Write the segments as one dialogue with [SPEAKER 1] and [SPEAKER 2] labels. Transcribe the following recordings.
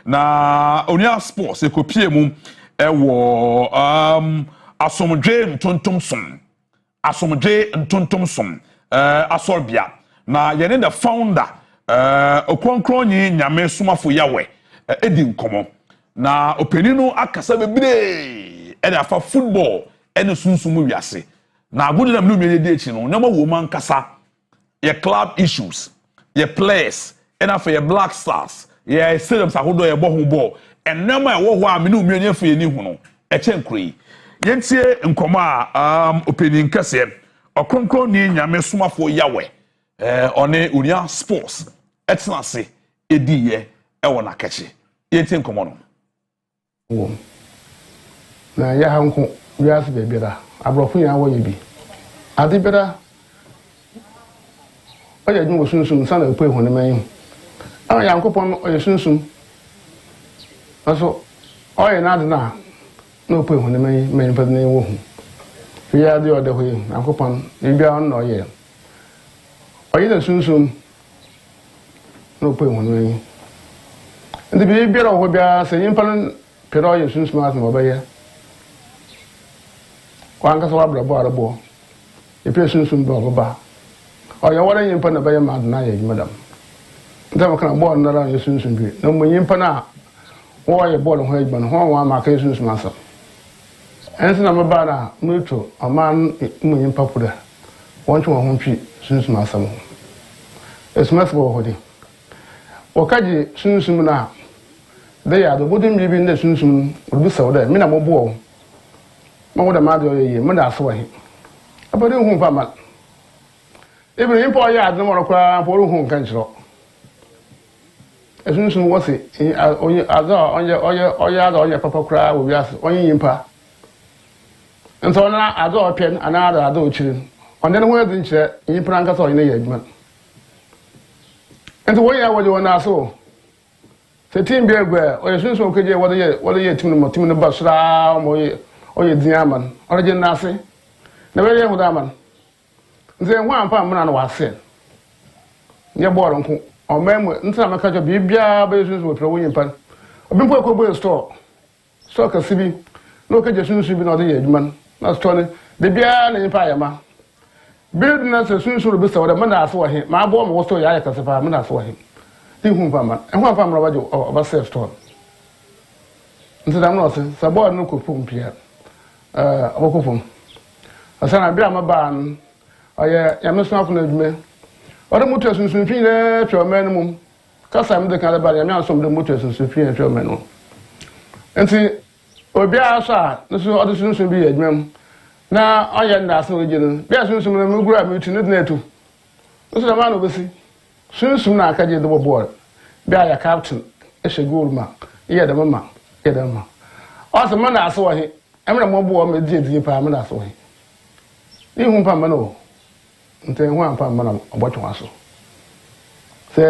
[SPEAKER 1] na onia sports ekopie mu ewo asomdwe ntontom som asorbia na yene the founder Ɔkrɔnkrɔnyi Nyame Somafo Yawoh edi nkomo na openinu akasa bebre ene afa football ene sunsumu wiase na agudu na mnu di echi no nyama wo man kasa ye club issues ye players ene afa ye Black Stars ye stadiums ahodo ye bɔ ho ball enema e wo ho a mnu mienu afa ye ni hu no echenkuri yentie nkomo a opening kase Ɔkrɔnkrɔnyi Nyame Somafo Yawoh one unia sports etnase ediye ewo na kachi yentie nkomo no
[SPEAKER 2] na ya hanko wiase bebira abrofo ya wo yebi ade bira oye dum sunsun sana epo ehun man an ya nkopon oye sunsun aso oye na ade na epo ehun man pa na wo hu ya de ode ho nkopon bibia on no oye na sunsun no epo ehun man ndi bibia ro ho bia se yimpa pero ye sunsun ma no baye kwanga so abra bo arabo e pe sunsun do baba o ya wora yimpa na baye ma na ye madam ndama kana bo na ra ye sunsun bi no mo yimpa na wo ye bo ho agba no ho wa ma ka sunsun ma so ense na maba na muto aman mo yimpa puda won twa ho twi sunsun ma sam esmas bo ho di o kaji sunsun na de ya do bodin bibi nda sunsun rubu sawda mina mo bo mo da ma do ye mo da so he abade hu pa ma Ibrahim po ya adno mo kwa po hu kan chiro sunsun wo se onye oye papa kra wo biase onye yimpa nso na azo pen ana da azo chirin onde no ho edin chire yimpa nka so onye ye adwuma nso wo ya wo de wona so se team bi egwa oye sunsun okeje wo de ye team no basra mo oye diaman origin nase na we ye hu da man nze ho ampa amna na wase nye bọọlụ nko omemu ntra maka jo bibia ba sunsun wo pro yimpa obi mpo ekobo store ka sibi na okeje sunsun bi na ode ye adwuma na store ne de bia na yimpa ayama build na sunsun bi sawo da mana aso he ma bo mo store ya ka sefa mana aso he ti hu mpa man ho ampa amra ba jo oba safe store ntra na ose sa bọọlụ no ko pum pia abokofom asana bia maban oye Nyame Somafo na adwuma ore mutu sunsun fi na twoma no mum kasa me de kan ba Nyame asom de mutu sunsun fi na twoma no enti obi asa no so ode sunsun bi adwuma na oye nda so oje no bia sunsun na me gura me tu ne na tu so da ma no besi sunsun na aka je de bobor bia ya captain e she goal ma ye da mama o so man na so he emre mo bo me die pa me na so he ni hu pa ma no nte ho ampa ma na obotwa aso se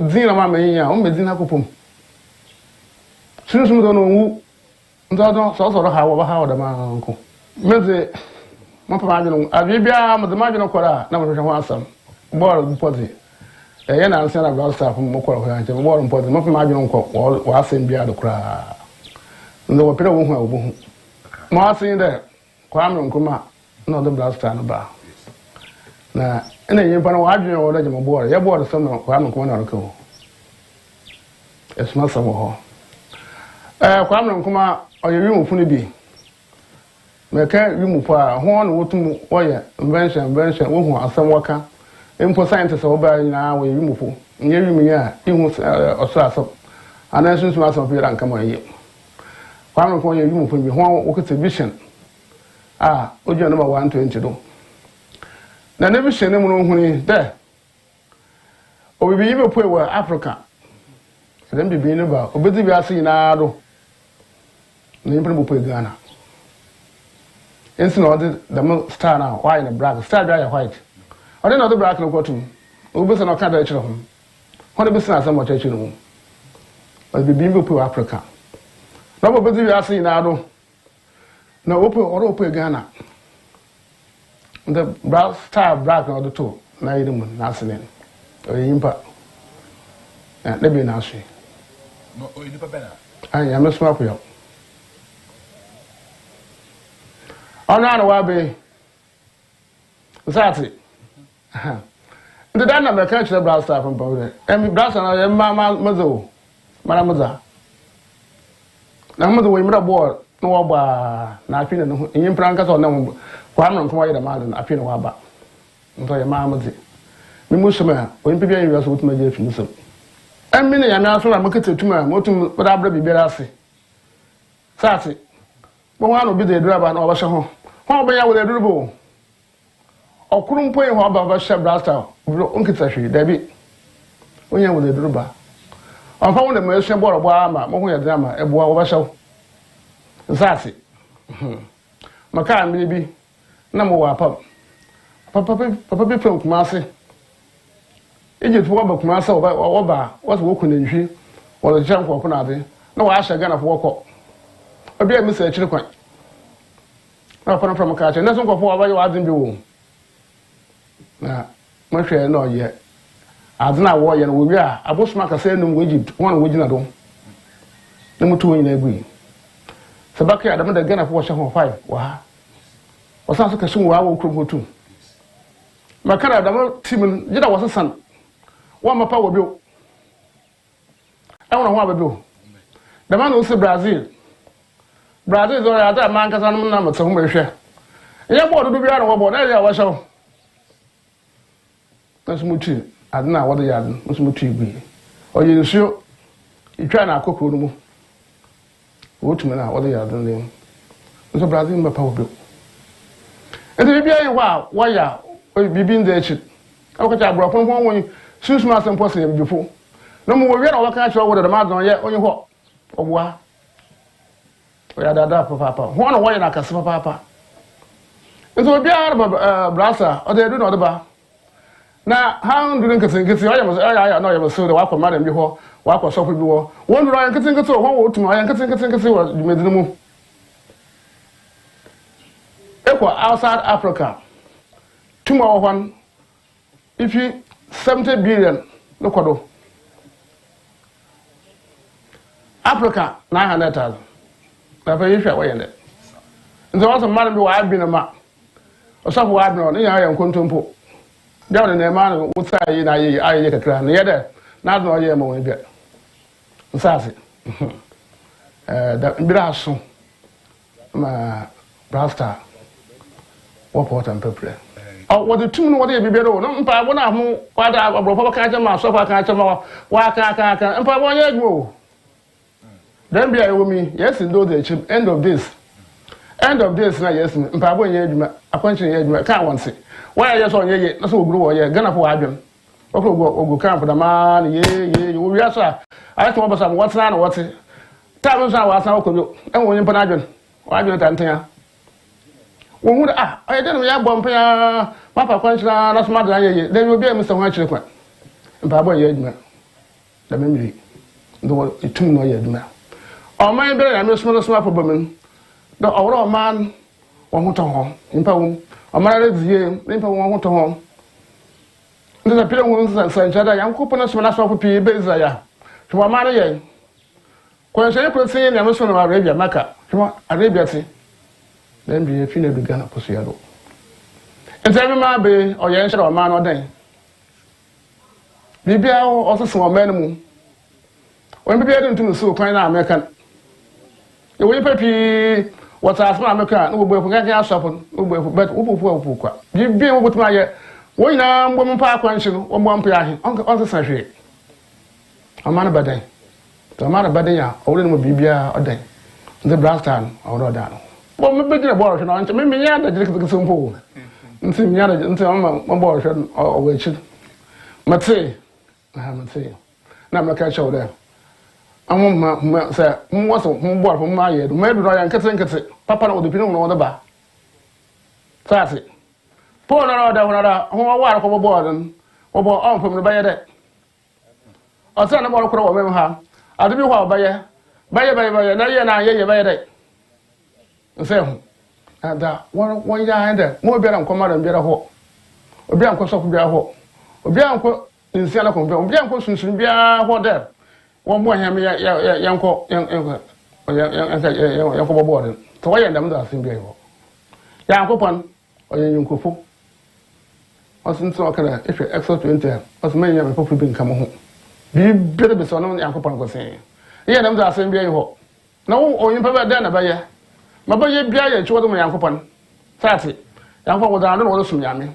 [SPEAKER 2] zina ma me nya o me zina kopom sunsun do no wu ndo so ha wo ba ha wo da ma nko meze mo pa ma jeno abibia mo de ma jeno kwara na mo hwehwe ho asam ball mpoti ye na ansa na Black Stars mo kwara ho anche ball mpoti mo pa ma jeno nko wo asem bia do kwara ndo wo pere wo hu a wo hu mo asin de kwa amro nkoma na the Black Stars no ba na ene yimpa na wadwen wo da jema ball ye ball so no kwa nkoma na roko esma samo ho kwa amro nkoma oye wi mu funu bi me ka wi mu pa ho no wotum oye invention wo hu asam waka empo scientist wo ba na wo wi mu fu nye wi mu ya ihu oso aso ana sunsun aso pe ran kama ye kwa amro nkoma ye wi mu fu bi ho wo ka vision ojo number 120 do na ne bi shene mu no huni de obibi yibe po wa Africa dem bibi ne ba obedi bi ase na do ne impre mo po Ghana ensi no de the star na why na black star bi ya white ode na do black no kwatum obi se no ka da chire ho de bi se na asem mo chire mu obibi yibe po Africa na obedi bi ase na do na opo Ghana the black star black or the two na yimu na asene oyimpa na be na aswe
[SPEAKER 1] no o ni pa bena
[SPEAKER 2] ai Nyame Somafo Yawoh ona na wa be zati ndi dan na me kan chere brasta from powder emi brasta na ma mazo mara maza na mazo we mira bo no wa ba na afi na no yin pranka so na mo kwa no nko wa ma na afi na wa ba nto ye ma mazi mi musuma o yin bibia yin so wutuma je afi nusam emi na ya na so na makete tuma motum bra bra bibia ase zati bo wa no bi de dura ba na wa hye ho ho ya wo de duru bo Ɔkrɔnkrɔnyi ho aba hye brasta bro onkita hwe dabi onya wo de duru ba ɔmfa wo na ma ehwe bɔrɔ bɔ ama mo ho yɛ drama eboa wo ba hyew nsase maka amiri bi na mo wa papa bi fam kuma ase Egypt wo ba kuma ase wo ba wo so wo ku na nhwi wo de kyerɛ nkɔkɔ na ade na wa ahye Ghana fo wɔkɔ obi a mi sɛ akyiri kwan na papa no from ka kyerɛ na so nkɔfo wo ba yɛ wadin bi wo na mahwɛ na ɔyɛ adena wo yɛ no wo wi a abosoma ka sɛ num wo Egypt won wo gina do na mutu wo nyina gui sabaka adam da Ghana fo hye ho 5 wa ha wasan so ka sun wa wo krokotu makara adam tim gida wasesan wa mapa wo bio ɛwona ho ababio dama no se Brazil zo ya ta man kasa no na mata ho mahwɛ ɛyɛ bɔ do bia no wo bɔ na ya wa hyew Nasumuti adena wode yade nasumuti gui oye nsuo itwa na akokoro no mu wotuma na wode yade ne nso Brazil mpa obo enti bibia yi wa ya bibi nda echi akocha abrofo ho won susuma asempo se bibifo no mu wo wi na wo kan kire wo de ma don ye onye ho oboa oya dada papa ho na wo ye na kase papa nso bibia brasa ode edu na ode ba na how do nkete oya mo ya no ya mo so de wa kwa madam bi ho wa kwa shop bi ho won do nkete ho wo tuma oya nkete wo medinu mu ekwa outside Africa tuma wo hwan if you 70 billion no kwado Africa 900,000 na fa yihwa wo yende nzo wa so madam bi wa abi na ma o shop wa abi no ne ya nkontompo dawo na ma no wuta yi na yi ayi kakra na yede na do ye ma won bia nsase da bira so ma brasta wo portam pepre wo de tum no wo de bibia do no mpa wo na ho kwada abrofo ka ma so fa ka ma wa ka mpa wo ye adwo dem bia ye wo mi yes ndo de chim end of this na yes mpa wo ye adwuma akwanchi ye adwuma ka won se why yes on ye na so oguru wo ye Ghana fo adwem ogu camp da man ye wo wi asa I to basa what na what time so wa san okojo en wo nyimpa na adwem wa adwem tantan wo hu ayi de no ya bom pa ya papa kwanchi na so madra ye de obi am se ho akire kwa mpa bo ye adwuma da memiri ndo itum no ye adwuma o man be ya me so so afọ bomen do owro man wo hu to ho mpa wo amara zie nimpa won ho to ho nda pire won sanchada yankopo na soma na so pi beza ya hwa mara ye ko nse ko sin Nyame so na Arabia maka hwa Arabia ti dem bi fi na bi Ghana poso ya do entabi ma be o ye nshara ma no den bibia o so so ma mu o bibia de ntum so kwan na American e wo papi wata asma America no bo efuga kan asopon no bo efu bet upupu kwa bibi wo botuma ye wo nyina mbo mpa akwanchi no wo mbo mpa ahe on se hwe amana badan to amana badan ya owre no bibia odan the brastan owre odan bo me begire bo hwe no nche me nya da jire kese mpo nti nya da nti mama bo hwe o we chi mate na maka chawo da amuma say mo so mo bo afo ma ye do me do ya nkete papa na odopinu no do ba sase po na da ho wa ko bo don wo bo on fam no ba ye de o sa na mo ko wo me ha ade bi ho ba ye na ye na ye ba ye de nse ho ada won ya ende mo bi ra nko ma bi ra ho obi an ko so ko bi ra ho obi an ko nsia na ko bi obi an ko sunsun bi ra ho de one more him yanko yanko board. So I am them that same people. Yanko pan or yanko. Wasn't so kind of if you extra 20 was many of people being come home. Be better be so known yanko pan was saying. Yeah, them that same people. No, or you never done about ya. My boy, be a children yanko pan. That's it. Yanko was down all the yami.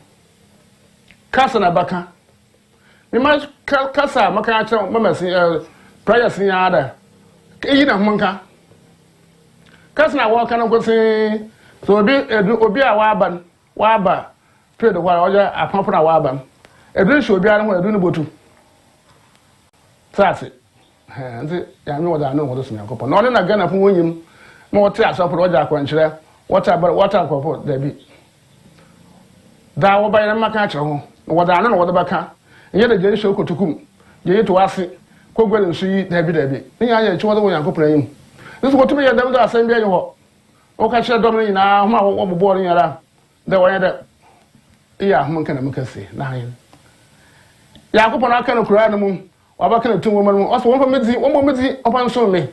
[SPEAKER 2] Casa na baka. We must casa makacha mama prayer sin ada. Eyi na humanka. Casa na wa kana go say so obi a wa ba pray the wa oja apampo na wa ba. Edu shi obi ara ho edu ne botu. Sase. Nti ya mi woda no wodo sum yakopo. Na na Ghana fun wonyim ma wote asopro oja akwankyere. Water akwapo da bi. Da wo ba yana maka kyere ho. Woda na wodo baka. Nye da je shi okotukum. Je to ase. Kogwele nsu yi da bi. Ni ya ye chiwodo wo yakopo na yim. Nso wotu ya da asem bia ye ho. O ka kyere dom ni na ho ma wo bobo ni yara. Da wo ya da iya ho nka na maka se na hayin. Yakopo na aka no kura na mum. Wabaka na tunwo manu. Oso won mo mezi opa nso me.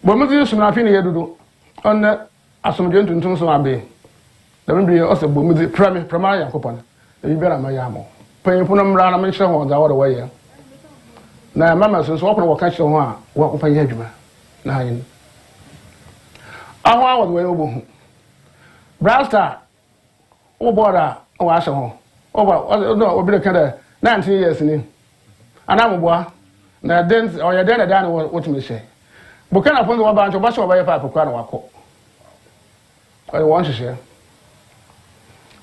[SPEAKER 2] Bo mezi su na afi ni yedudu. On asomdwe ntuntun so abe. Da me bi oso bo mezi primary Yakopo na. E bi ra ma ya mo. Panyimpo no mra na me kyerɛ ho da wo de wo ye. Na mama so wo ko ka kyerɛ ho a wo fa ye adwuma. Na hayin. Aho awo de wo obo hu. Brasta wo bora o wa hyɛ ho. O ba no obi de ka da 19 years ni. Anamboa na den o ya den na dan what me say bukana pon wa ba ncho ba so ba ye fa akwa na wako o won hwehwe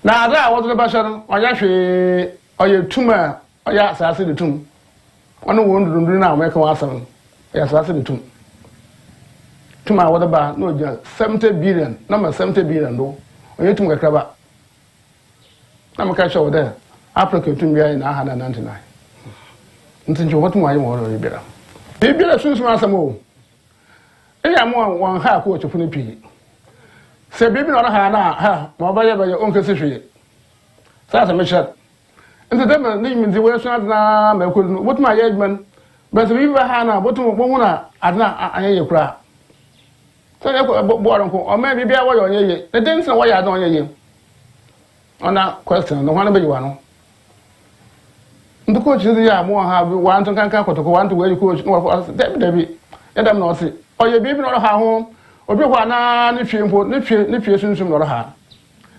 [SPEAKER 2] na ada wo de ba sha o ya hwe o ye tuma o ya asase de tum ono wo ndundu na America wa asam ya asase de tum tuma wo de ba no ja 70 billion number 70 billion do o ye tum kakra ba na maka show there Africa tum bia na 199 ntinjo watu mwaye mo ro bibira bibira sunsun asamo eya mo won ha ko chefunu pi se bibi no ha na ha mo ba ye onke se hwe sa sa mesha nti dem ni mi ndi we sun adna ma ko no watu maye adman ba se bibi ha na watu mo huna adna anyeye kura so ye ko bo ron ko o ma bibi a wo yo nyeye the things na wo ya adna onyeye ona question no hwana be yiwa no the coach is ya mo ha want to kan kotoko want to where coach no David edam no se o ye bibi no ha ho obi ho na ne hwempo ne hwe sunsum no ha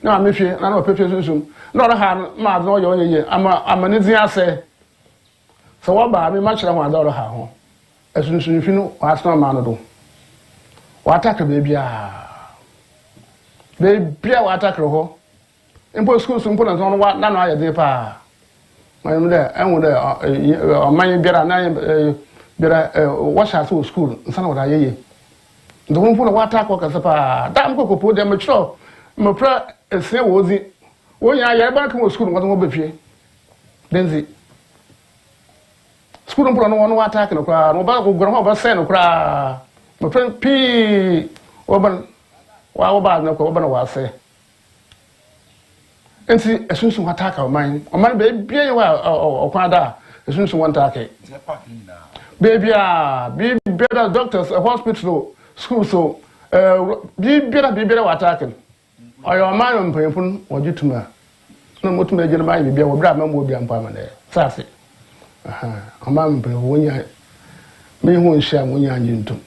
[SPEAKER 2] na me hwe na no pepe sunsum no ha ma no ye ama ne din ase so wa ba me ma kyerɛ ho ada ha ho esunsun hwi no wa asna ma no do wa attack baby wa attack ho impo school sum po na so no wa na no aye de pa I'm there, and with my better nine wash out to school, son of a the one put a water cock as a damn cocoa put them mature. My prayer is say, was it? Oh, yeah, you're back to school, what will be then the school don't put on one water and a crowd, no back will grow up a sand crowd. My friend P. Oban, while bad no Oban was say. Nti esunsun attack our mind o man be bia o kwada esunsun one attack baby be better doctors a hospital school so be better attacking o your man mpanyfun wajutuma no motuma ejere man bia wo bra man mo bia mpa man sase o man mpanyfun wonya me hu nhia wonya anyintum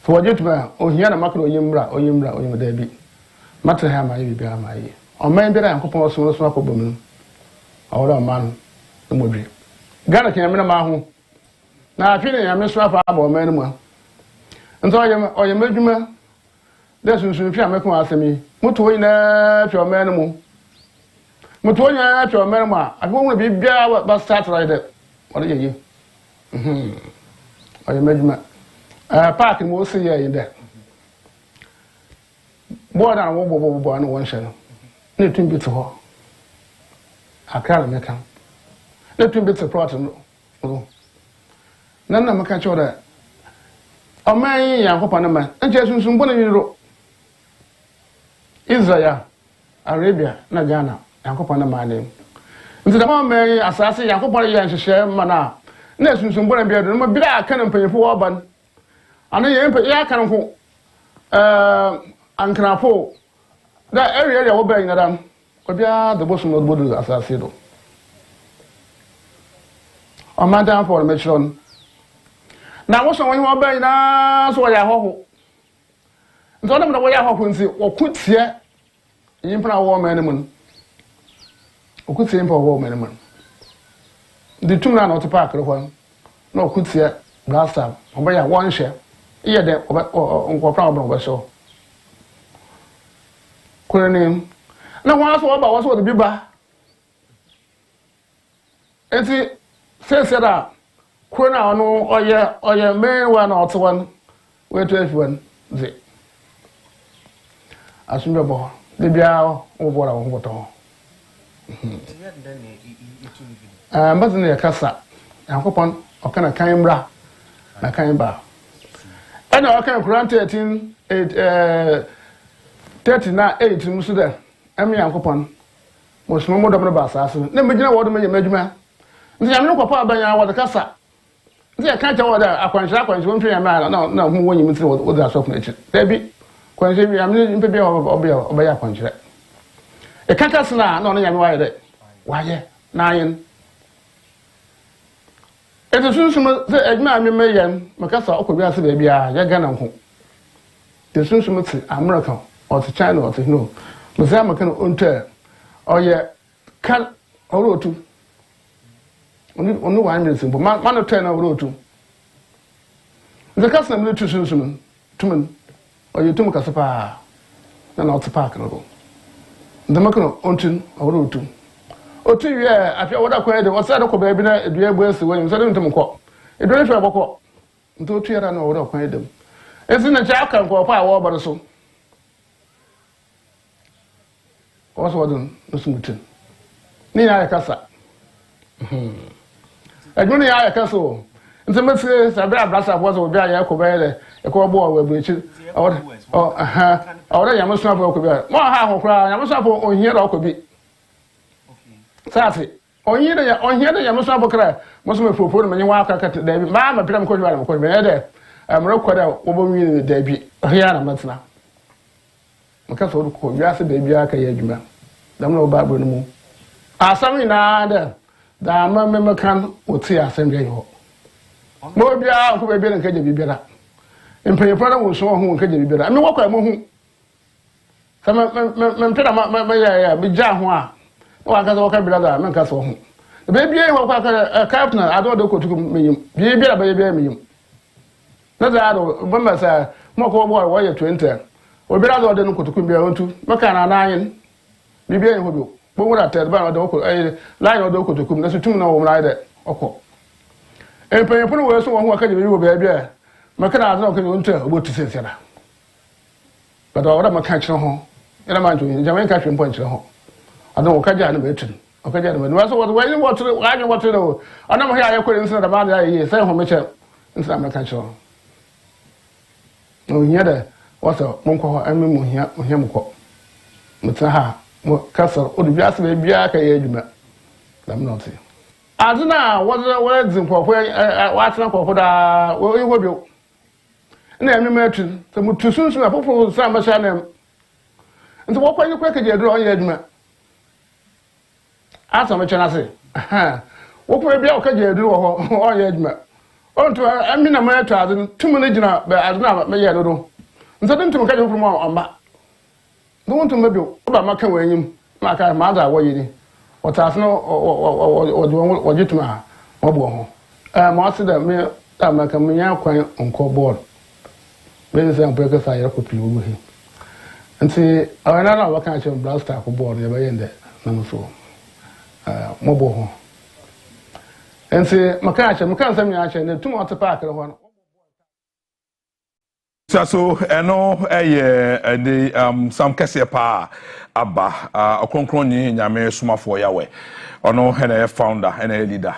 [SPEAKER 2] so wajutuma o hia na makro oyimra da bi matra ha ma yi bia ma yi o man bia yankopon so akobom awora man no modwe Ghana ke nyame ma ho na afi ne nyame so afa aba o man mu nto oyem adwuma da sunsun fi ameko asemi muto yi na fi o man mu muto nya fi o man mu a afi wo bi bia ba start right there o de yi oyem adwuma park mo se ye yi there bo na wo bo na won hye no ne tun bi to ho akara meka ne tun bi to plot no nan na maka choda o man yankopon na ma nche sunsun bo na yiro Israel Arabia na Ghana yankopon na ma ne nti da ma man asase yankopon ya nhyehyɛ ma na na sunsun bɔ na bia do no ma bira aka na mpanyefo wɔ ban ana yɛ mpa ya aka no ko ankrafo da area wɔ ba nyina dan obia de bosu no bodu asase do o man dan for me chron na wo so won ho ba nyina so ya hoho nto na mo ya hoho nti wo kutie yimpra wo man mu wo kutie mpa wo man mu de tum na no to park ro hon na wo kutie blaster oba ya won hwe iye de nkopra oba so kurani na wọn so ọba wọn so de biba enti sese da kuro na ono oye main one or two one we to everyone ze asumbe bo de bia o bo la wo boto mbazine ya kasa yakopon okana kan bra na kan ba ena okana kurante 13 30 na 8 musu da emi yankopon mo so mo dom ba asase na megina wo do me yamadwuma nti yamne kwapa abanya wo de kasa nti ya kan cha wo da akwanhira won twen yamma na hu wonyi mtiri wo da asofo na echi da bi kwanhira bi yamne mpe bi oba ya akwanhira e kaka na no yamne wa ye de wa ye na yin e to sunsun se adwuma me yam makasa okobia ase ba bia ya gana nko te sunsun ti America or to China or to no Mzama kan onte oye kan orotu onu wa minute bo man no turn orotu the customer minute sunsun tumen oye tum kasapa na na ot park no the makano ontun orotu otu wie afia woda kwa de wasa de ko ba bi na edua egbo esi wani so de ntum ko edua hwe bokọ nto otu yara na woda kwa edem esi na cha kan ko pa wo bar so what's what done nusumutin ni ya kasa adwuni ya kasa o ntemese sabra brasa bozo obi aya ko bayele e ko bo wa buchi awora ya musu afọ ko bi mo ha ho kra ya musu afọ onhie da ko bi sase onhie da ya musu afọ kra musu me fofo no menye wa aka kata da bi ma pira me ko bi ba ko bi de amro ko da wo bo wi da bi ya na matna maka so ko biase da bia aka ya adwuma dam na oba abro no mu asam ina da ma me kan oti asam bia yo mo bia ko be bia nka je bibira empe fara wo so ho nka je bibira me wakwa mo hu sama me mpeda ma ya bi ja ho a wa ka so waka bira da me nka so ho be bia ho kwa ka captain ado do ko tuku meyim bibira ba bia meyim na za ado ba ma sa mo ko bo wo ye 20 obira do de no kotoku bia ontu maka na anyin bibia ye hodo bo wura ted ba do ko line do kotoku na so tum na wo mra de okọ empe punu wo so wo ho aka je bi wo bia bia maka na azna ko ontu obotu sese da ba do wura maka kire ho ina ma njo jaman ka hwe mpo kire ho adon wo ka ja na betun o ka ja na no so wo ni wo tru wa ni wo tru no ana mo ya ye ko nsina da ba ya ye sai ho meche nsina maka kire ho no nya da wasa monko ame mo hia mko mutaha mo kasar odu biase be bia ka ye adwuma lam not aduna wo dzin kwofo wa tena kwofo da wo yiwo bio na ame matu so mutu sunsun afofo sa ma sha na nti wo kwanye kwa ka je duro ye adwuma asa me chena se wo kwa bia o ka je duro ho o ye adwuma onto ame na matu adun tumu ne gina be aduna me ye dodo nzadin tum ka je furu mo amba no wontum mabio oba maka wanyim maka ma da wo yiri otasno o jituma obo ho mo asida me ta maka mnya kwan onko board be se ampo ka sa yara ko pili wo he nti awena na waka che blaster ko board ye ba yende na mo so mo bo ho nti maka che maka nsam nya che ne tum ot park ro ho
[SPEAKER 1] so eno the some kese pa aba Ɔkrɔnkrɔnyi Nyame Somafo Yawoh ono ene founder ene leader